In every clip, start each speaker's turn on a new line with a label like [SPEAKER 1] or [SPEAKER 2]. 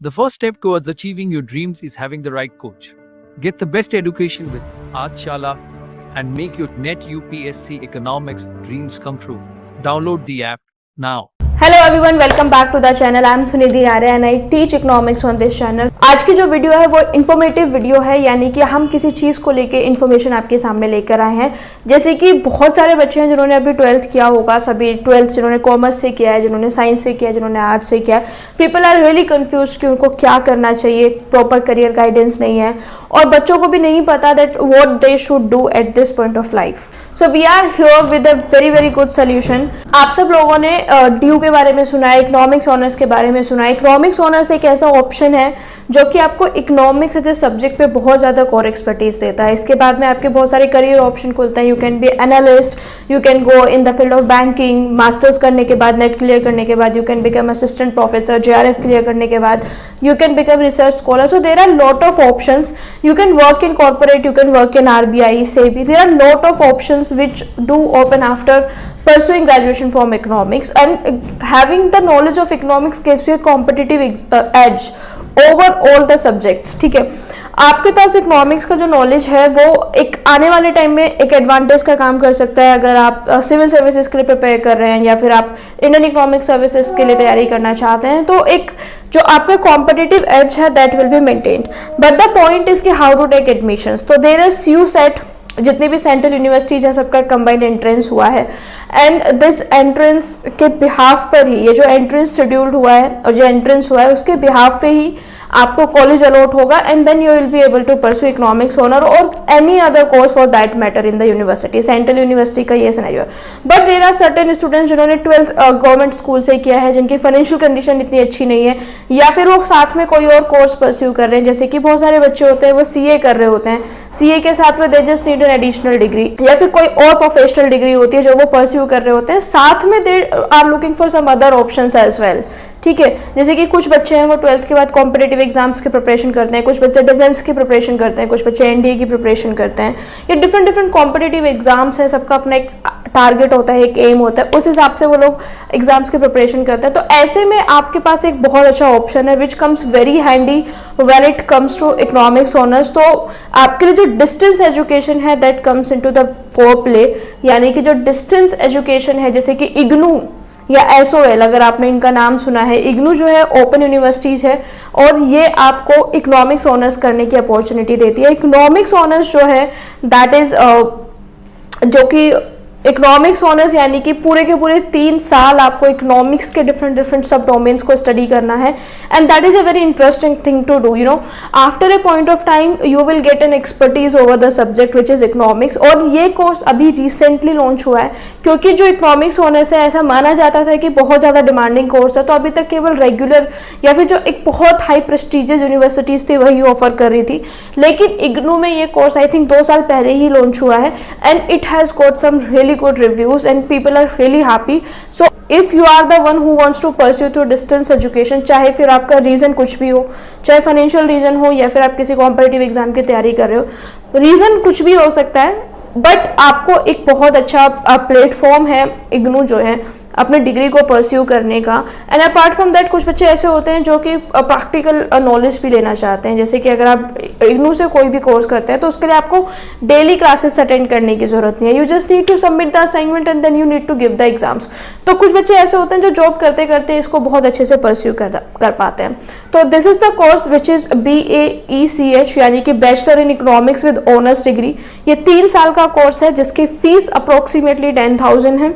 [SPEAKER 1] The first step towards achieving your dreams is having the right coach. Get the best education with Aajshala and make your NET UPSC economics dreams come true. Download the app now.
[SPEAKER 2] Hello everyone, welcome back to the channel. I am Sunidhi Arya and I teach economics on this channel. आज की जो video है वो informative video है, यानी कि हम किसी चीज़ को लेके इन्फॉर्मेशन आपके सामने लेकर आए हैं। जैसे कि बहुत सारे बच्चे हैं जिन्होंने अभी 12th किया होगा, सभी 12th जिन्होंने कॉमर्स से किया है, जिन्होंने साइंस से किया है, जिन्होंने आर्ट्स से किया है। पीपल आर रियली कन्फ्यूज कि उनको क्या करना चाहिए, प्रॉपर करियर गाइडेंस नहीं है और बच्चों को भी नहीं पता that what they should do at this point of life. So we are here with a very good solution. आप सब लोगों ने ड्यू के बारे में सुना है, इकोनॉमिक्स ऑनर्स के बारे में सुना है। इकोनॉमिक्स ऑनर्स एक ऐसा ऑप्शन है जो कि आपको इकोनॉमिक्स एज ए सब्जेक्ट पे बहुत ज़्यादा कोर एक्सपर्टीज देता है। इसके बाद में आपके बहुत सारे करियर ऑप्शन खुलते हैं। You can be analyst, you can go in the field of banking. Masters करने के बाद, नेट क्लियर करने के बाद you can become assistant professor. JRF clear करने के बाद you can become research scholar. So there are lot of options. You can work in corporate, you can work in RBI, SEBI. There are lot of options which do open after pursuing graduation from economics, and having the knowledge of economics gives you a competitive edge over all the subjects. ठीक है, आपके पास economics का जो knowledge है वो एक आने वाले टाइम में एक एडवांटेज का काम कर सकता है। अगर आप सिविल सर्विसेज के लिए प्रिपेयर कर रहे हैं या फिर आप इंडियन इकोनॉमिक सर्विसेज के लिए तैयारी करना चाहते हैं, तो एक जो आपका कॉम्पिटिटिव एज है that will be maintained. But the point is कि हाउ टू टेक एडमिशंस। तो देयर इज CUSET, जितनी भी सेंट्रल यूनिवर्सिटीज हैं सबका कंबाइंड एंट्रेंस हुआ है, एंड दिस एंट्रेंस के बिहाफ पर ही, ये जो एंट्रेंस शेड्यूल्ड हुआ है और जो एंट्रेंस हुआ है उसके बिहाफ पे ही आपको कॉलेज अलॉट होगा, and then you will be able to pursue economics honour और any other course for that matter in the university. Central university का ये सिनेरियो है। But there are certain students जिन्होंने 12th गवर्नमेंट स्कूल से किया है, जिनकी फाइनेंशियल कंडीशन इतनी अच्छी नहीं है, या फिर वो साथ में कोई और कोर्स परस्यू कर रहे हैं। जैसे कि बहुत सारे बच्चे होते हैं वो CA कर रहे होते हैं, CA के साथ में they just need an additional degree, या फिर कोई और प्रोफेशनल डिग्री होती है जो वो परस्यू कर रहे होते हैं, साथ में they are looking for some other options as well. ठीक है, जैसे कि कुछ बच्चे हैं वो 12th के बाद कॉम्पिटिटिव एग्जाम्स की प्रिपरेशन करते हैं, कुछ बच्चे डिफेंस की प्रिपरेशन करते हैं, कुछ बच्चे NDA की प्रिपरेशन करते हैं। ये डिफरेंट कॉम्पिटिटिव एग्जाम्स हैं, सबका अपना एक टारगेट होता है, एक एम होता है, उस हिसाब से वो लोग एग्जाम्स की प्रिपरेशन करते हैं। तो ऐसे में आपके पास एक बहुत अच्छा ऑप्शन है which comes very handy when it comes to economics honours. तो आपके लिए जो डिस्टेंस एजुकेशन है that comes into the fore play, यानी कि जो डिस्टेंस एजुकेशन है, जैसे कि IGNOU या SOL, अगर आपने इनका नाम सुना है। IGNOU जो है ओपन यूनिवर्सिटीज है और ये आपको इकोनॉमिक्स ऑनर्स करने की अपॉर्चुनिटी देती है। इकोनॉमिक्स ऑनर्स जो है दैट इज जो कि इकोनॉमिक्स ऑनर्स यानी कि पूरे के पूरे 3 साल आपको इकोनॉमिक्स के डिफरेंट सब डोमेन्स को स्टडी करना है, and that is a very interesting thing to do. You know, after a point of time you will get an expertise over the subject which is economics. और ये course अभी recently launch हुआ है, क्योंकि जो economics honours है ऐसा माना जाता था कि बहुत ज़्यादा डिमांडिंग कोर्स है, तो अभी तक केवल रेगुलर या फिर जो एक बहुत हाई प्रेस्टीजियस यूनिवर्सिटीज़ थी वही ऑफर कर रही थी। लेकिन IGNOU में ये कोर्स आई थिंक 2 साल पहले ही लॉन्च हुआ है, and it has got some really good reviews and people are really happy. So if you are the one who wants to pursue through distance education, चाहे फिर आपका reason कुछ भी हो, चाहे फाइनेंशियल रीजन हो या फिर आप किसी कॉम्पिटिटिव एग्जाम की तैयारी कर रहे हो, रीजन कुछ भी हो सकता है, बट आपको एक बहुत अच्छा प्लेटफॉर्म है IGNOU जो है अपने डिग्री को परस्यू करने का। एंड अपार्ट फ्रॉम दैट कुछ बच्चे ऐसे होते हैं जो कि प्रैक्टिकल नॉलेज भी लेना चाहते हैं। जैसे कि अगर आप IGNOU से कोई भी कोर्स करते हैं तो उसके लिए आपको डेली क्लासेस अटेंड करने की जरूरत नहीं है। You just need to submit the assignment and then you need to give the exams. तो कुछ बच्चे ऐसे होते हैं जो जॉब करते करते इसको बहुत अच्छे से परस्यू कर पाते हैं। तो this is the course which is BAECH, यानी कि bachelor in economics with honours degree. ये 3 साल का कोर्स है जिसकी फीस अप्रोक्सीमेटली 10,000 है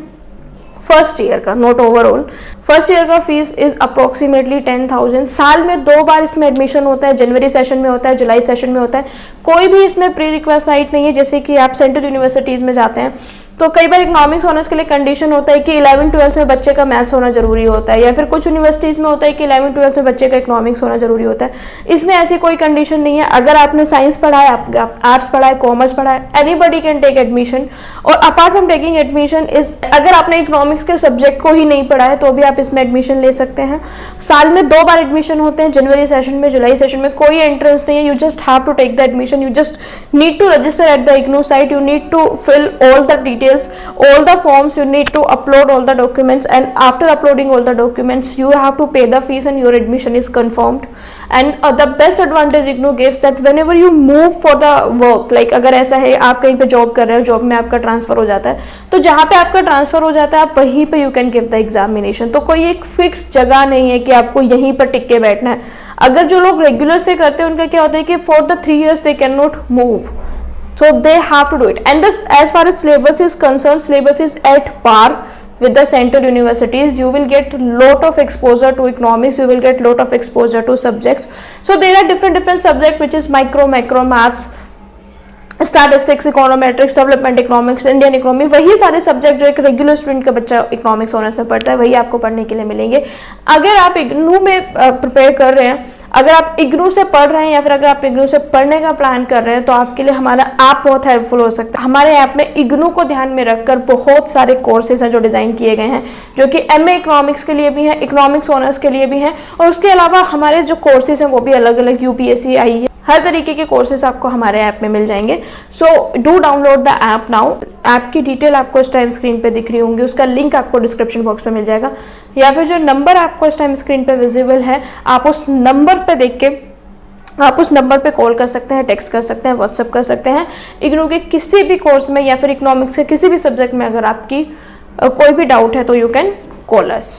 [SPEAKER 2] फर्स्ट ईयर का, नॉट ओवरऑल। फर्स्ट ईयर का फीस इज अप्रोक्सीमेटली 10,000। साल में 2 बार इसमें एडमिशन होता है, जनवरी सेशन में होता है, जुलाई सेशन में होता है। कोई भी इसमें प्री रिक्वेस्ट नहीं है। जैसे कि आप सेंट्रल यूनिवर्सिटीज़ में जाते हैं तो कई बार इकोनॉमिक्स ऑनर्स के लिए कंडीशन होता है कि 11th-12th में बच्चे का मैथ्स होना जरूरी होता है, या फिर कुछ यूनिवर्सिटीज़ में होता है कि 11th-12th में बच्चे का इकोनॉमिक्स होना जरूरी होता है। इसमें ऐसी कोई कंडीशन नहीं है। अगर आपने साइंस पढ़ा है, आप आर्ट्स पढ़ा है, कॉमर्स पढ़ा है, एनीबडी कैन टेक एडमिशन। और apart from taking admission is, अगर आपने इकोनॉमिक्स के सब्जेक्ट को ही नहीं पढ़ा है तो भी आप इसमें एडमिशन ले सकते हैं। साल में 2 बार एडमिशन होते हैं, जनवरी सेशन में, जुलाई सेशन में। कोई एंट्रेंस नहीं है, you just have to take the admission, you just need to register at the IGNOU site, you need to fill all the details details, all the forms you need to upload all the documents, and after uploading all the documents you have to pay the fees and your admission is confirmed. And the best advantage IGNOU gives that whenever you move for the work, like अगर ऐसा है आप कहीं पे job कर रहे हो, job में आपका ट्रांसफर हो जाता है, तो जहाँ पे आपका ट्रांसफर हो जाता है आप वहीं पे you can give the examination. तो कोई एक फिक्स जगह नहीं है कि आपको यहीं पर टिक के बैठना है। अगर जो लोग रेगुलर से करते हैं उनका क्या होता है कि for the 3 years they cannot move, so they have to do it. And this, as far as syllabus is concerned, syllabus is at par with the central universities. You will get lot of exposure to economics, you will get lot of exposure to subjects. So there are different subjects which is macro maths, statistics, econometrics, development economics, Indian economy, वही सारे subject जो एक regular student का बच्चा economics honours में पढ़ता है वही आपको पढ़ने के लिए मिलेंगे। अगर आप इग्नू में प्रिपेयर कर रहे हैं, अगर आप इग्नू से पढ़ रहे हैं या फिर अगर आप इग्नू से पढ़ने का प्लान कर रहे हैं तो आपके लिए हमारा ऐप बहुत हेल्पफुल हो सकता है। हमारे ऐप में इग्नू को ध्यान में रखकर बहुत सारे कोर्सेज हैं जो डिज़ाइन किए गए हैं, जो कि MA इकोनॉमिक्स के लिए भी हैं, इकोनॉमिक्स ऑनर्स के लिए भी हैं, और उसके अलावा हमारे जो कोर्सेज हैं वो भी अलग अलग UPSC आई है, हर तरीके के कोर्सेज आपको हमारे ऐप में मिल जाएंगे। So do download the app now. App की डिटेल आपको इस टाइम स्क्रीन पे दिख रही होंगी, उसका लिंक आपको डिस्क्रिप्शन बॉक्स में मिल जाएगा, या फिर जो नंबर आपको इस टाइम स्क्रीन पे विजिबल है आप उस नंबर पे देख के आप उस नंबर पे कॉल कर सकते हैं, टेक्स्ट कर सकते हैं, व्हाट्सएप कर सकते हैं। इग्नू के किसी भी कोर्स में या फिर इकोनॉमिक्स के किसी भी सब्जेक्ट में अगर आपकी कोई भी डाउट है तो यू कैन कॉल अस।